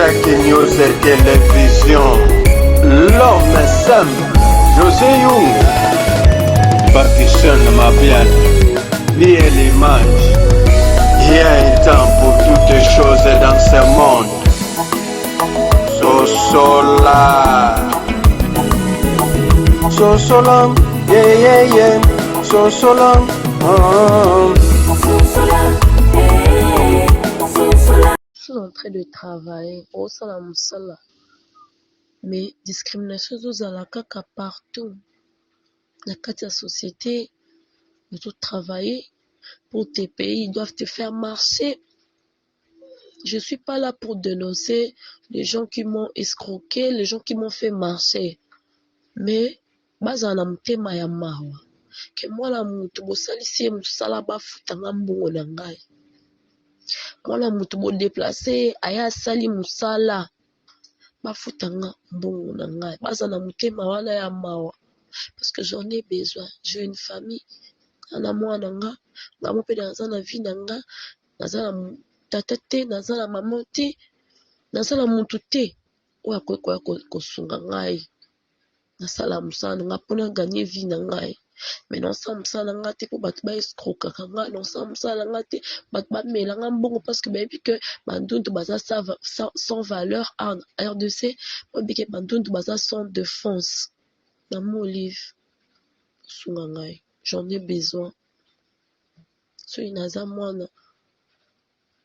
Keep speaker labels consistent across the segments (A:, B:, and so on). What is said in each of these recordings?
A: Chaque news et télévision, l'homme est simple. José Young, Pakistan Mabian, vie et l'image. Il y a un temps pour toutes les choses dans ce monde. Sosola, yeah, yeah, yeah. Sosola,
B: Je suis en train de travailler au Salam, mais discrimination à kaka partout. La société, de tout travailler pour tes pays, ils doivent te faire marcher. Je suis pas là pour dénoncer les gens qui m'ont escroqué, les gens qui m'ont fait marcher. Mais bazana mutema ya mawa. Que moi la mutu bosalisi musala bafutanga mbongo na ngai. Mwana mutu bo déplacer aya sali musala bafutanga mbongo na ngai. Bazana mutema wana ya mawa. Parce que j'en ai besoin. J'ai une famille. Ana mwana nga, nga mo pe naza na vie na nga, naza na tata te, naza na mama te, naza na mutu te. Oya kosunga ngai. Nasala musala nga pona gagner vie na ngai. Mais non sa musala nga te po batu ba escroquer nga, non sa musala nga te batu ba melanga mbongo parce que bayebi que bandundu baza sans valeur en RDC, bayebi que bandundu baza sans défense. Na mon livre sunga ngai, j'en ai besoin. So inaza mwana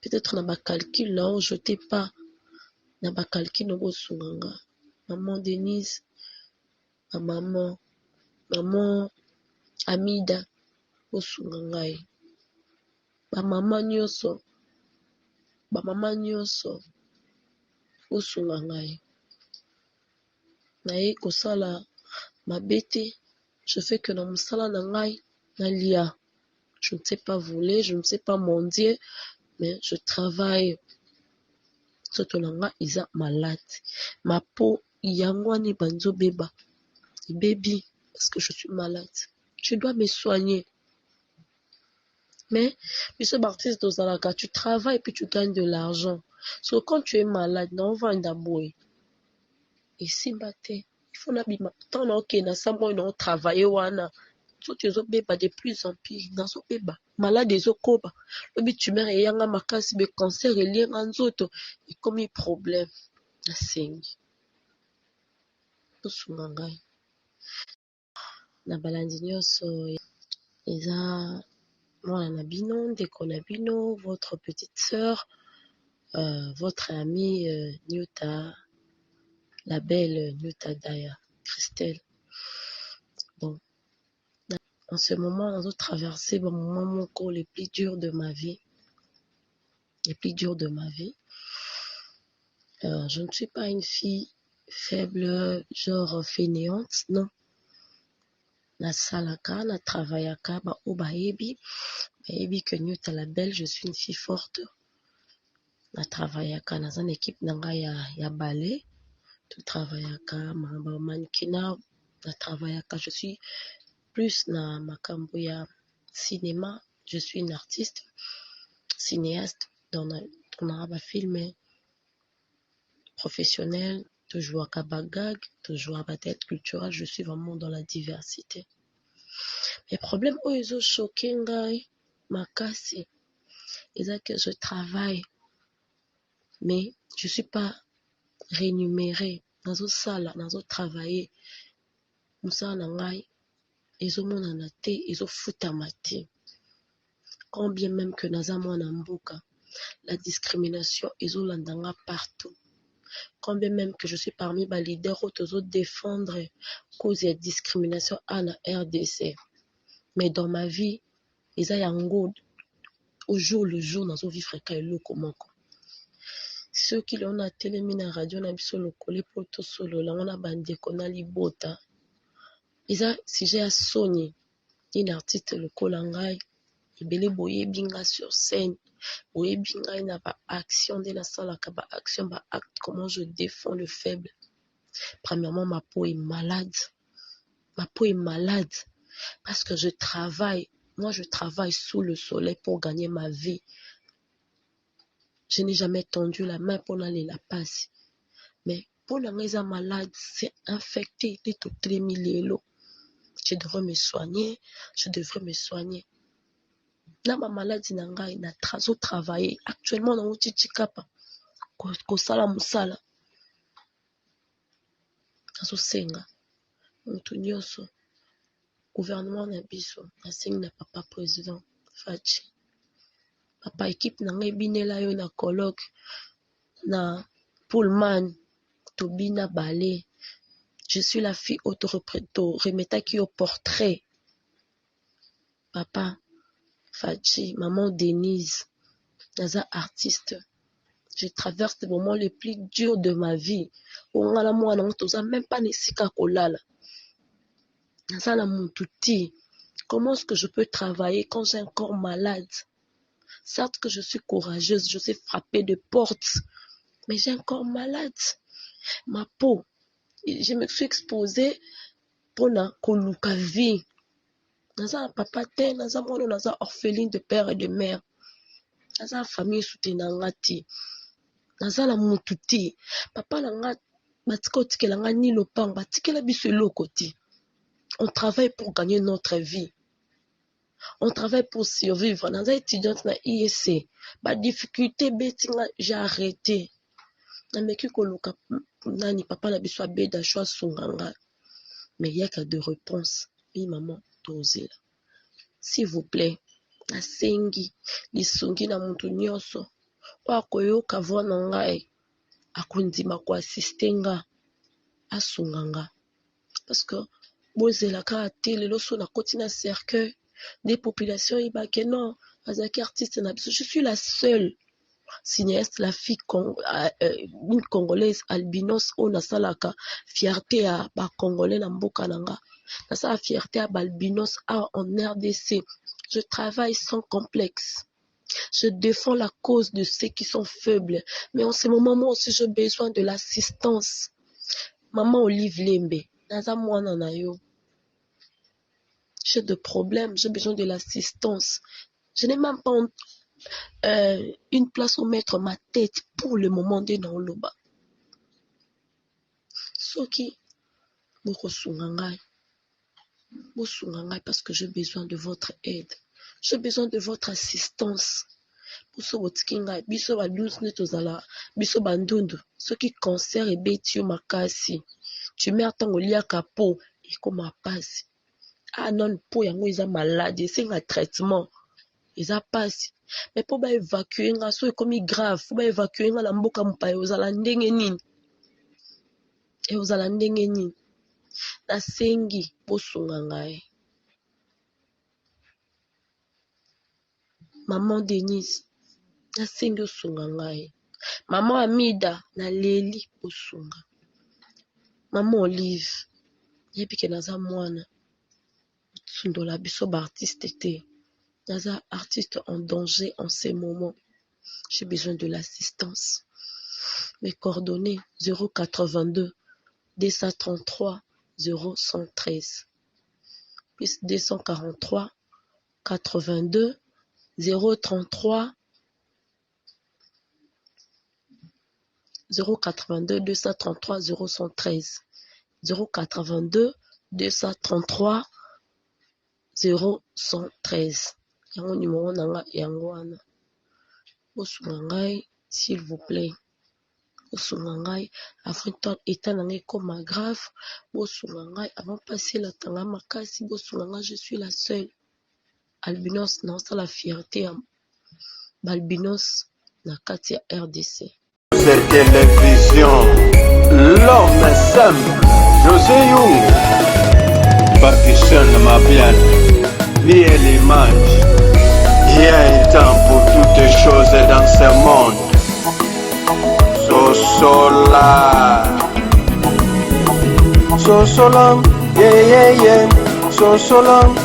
B: peut-être na ba calcul là où je t'ai pas na ba calcul no sunga nga. Maman Denise, ma maman Amida osunga ngai. Ba mama nyonso osunga ngai. Naye kosala mabete, je fais que na musala na ngai na lia. Je ne sais pas voler, je ne sais pas mendier, mais je travaille. Soto na nga isa malade. Ma peau yangwani banzo beba. Baby, parce que je suis malade. Je dois me soigner. Mais, monsieur Baptiste Dozalaka, tu travailles et puis tu gagnes de l'argent. So quand tu es malade, non, on va en dabouer. Et si bate, il faut n'abîmer. Tant ok, na sambo non travailler wana. So tu beba de plus en plus, dans so beba. Malade des okoba. Lobi tumeur et yanga makasi be cancer et lien nzoto. Et comme il problème. Na sengi. Osungangai. Na balandi nyonso eza mwana na bino, ndeko na bino, votre petite sœur, votre amie Nyota, la belle Nyota Daya, Christelle. Bon, en ce moment, on a traversé le moment les plus durs de ma vie. Les plus durs de ma vie. Je ne suis pas une fille faible, genre fainéante, non. Na salaka, na travaillaka, ba obaebi. Baebi que Nyota la belle, je suis une fille forte. Na travaillaka, na une équipe nanga ya ballet. Tu travaillaka, ma mannequinat, na travaillaka. Je suis plus na makambo ya cinéma. Je suis une artiste, cinéaste, dans un film professionnel, toujours à bagag, toujours à tête culturelle. Je suis vraiment dans la diversité. Les problèmes où ils ont choqué ngai, makasi, c'est que je travaille, mais je suis pas rémunérée. Dans une salle, dans un travail, musala nangai, ils ont mon anate, ils ont foutamati. Quand bien même que naza mwana mboka, la discrimination, ils ont landanga partout. Quand bien même que je suis parmi les leaders autres défendre cause de discrimination à la RDC. Mais dans ma vie, ils ont yango au jour le jour dans une vie fréquente et comment. Ceux qui l'ont à télé na radio na biso lokole poto solo la on a bandé qu'on a libota. Ils ont si j'ai à Sony, une artiste le kolangai, ibele boye binga sur scène, boye binga na ba action de la salle ba action ba acte comment je défends le faible. Premièrement ma peau est malade. Ma peau est malade parce que je travaille. Moi je travaille sous le soleil pour gagner ma vie. Je n'ai jamais tendu la main pour aller la passer. Mais pour les malades, c'est infecté. Je devrais me soigner. Je devrais me soigner. Là, ma maladie n'a pas travaillé. Actuellement, dans Chichikapa, Kosala Musala. Kaso senga. Mutunyoso. Gouvernement na biso. Asengi na papa président. Fachi. Papa équipe na ngai binela yo na colloque. Na Pullman. Tobina Balé. Je suis la fille auto-remettant qui au portrait. Papa, Fachi, maman Denise, Naza artiste. Je traverse les moments les plus durs de ma vie. On a la moi, on même pas nesika kolala. Naza la moutouti. Comment est-ce que je peux travailler quand j'ai un corps malade? Certes que je suis courageuse, je sais frapper de portes, mais j'ai un corps malade. Ma peau, je me suis exposée pour la koluka vie. Naza papa te, naza mono, naza orpheline de père et de mère. Naza famille soutenangati. Naza la mututi. Papa langa batiko tike langa ni lopang, batike la biso lokoti. On travaille pour gagner notre vie. On travaille pour survivre. Naza étudiante na ISC. Ba difficulté betinga, j'ai arrêté. Na meki koluka nani papa la biso abeda choix sunganga. Mais il y a que de réponses. Oui, maman, dosez là. S'il vous plaît, la sengi, lisungi na muntu nyoso. Wa koyoka vona ngai. Akundima ko assistenga. Asunganga. Parce que, bozela ka télé, loso na kotina cercueil, des populations ibake non, azaki artiste na biso. Je suis la seule cinéaste, la fille une congolaise albinos o nasalaka fierté à ba congolais na mboka nanga. Nasala fierté à balbinos en RDC. Je travaille sans complexe. Je défends la cause de ceux qui sont faibles. Mais en ce moment, moi aussi, j'ai besoin de l'assistance. Maman Olive Lembe, naza mwana na yo. J'ai des problèmes, j'ai besoin de l'assistance. Je n'ai même pas une place où mettre ma tête pour le moment de Naoloba. Soki, Bokosungangai, parce que j'ai besoin de votre aide. J'ai besoin de votre assistance. Biso botikinga, biso baluz netozala, biso bandundu. Soki cancer et betio makasi. Tu mets tango liaka po, et comme a passe. Ah non, po yango isa malade, c'est un traitement. Isa passe. Mais pour évacuer nga so comme grave, pour évacuer nga la mboka mpaye ozala ndenge nini. Et ozala ndenge nini. Na sengi bosunga ngai. Maman Denise, na sengi osunga ngai. Maman Amida, na leli bosunga. Maman Olive, yebike naza mwana. Sundola biso ba artiste te. Naza artiste en danger en ces moments. J'ai besoin de l'assistance. Mes coordonnées 082 233 0113 plus 243 82 033 082 233 0113 082 233 0113. Yango numéro nanga yango wana. Bosunga ngai, s'il vous plaît. Bosunga ngai, avant état nanga comme grave. Bosunga ngai, avant passer la tanga makasi. Bosunga ngai, je suis la seule. Albinos, non, c'est la fierté. Balbinos, na katia RDC.
A: Cette télévision, l'homme est simple. José You, Pakistan, ma bien, vie et l'image. Il y a un temps pour toutes les choses dans ce monde. So long, yeah, so long,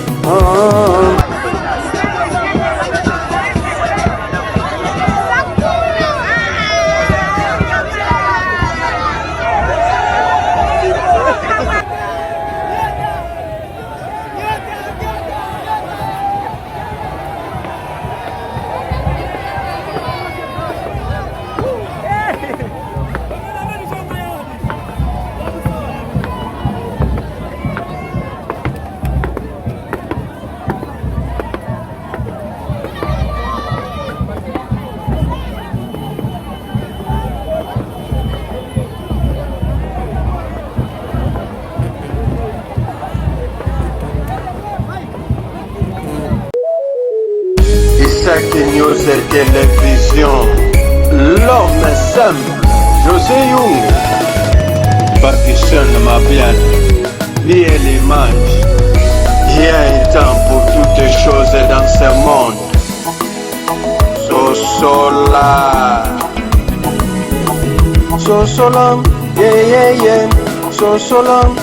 A: News et Télévision. L'homme est simple, José Young. Pakistan Mabian, vie et l'image. Il y a un temps pour toutes les choses dans ce monde. Sosola. Sosolam, yeah, yeah, yeah. Sosolam,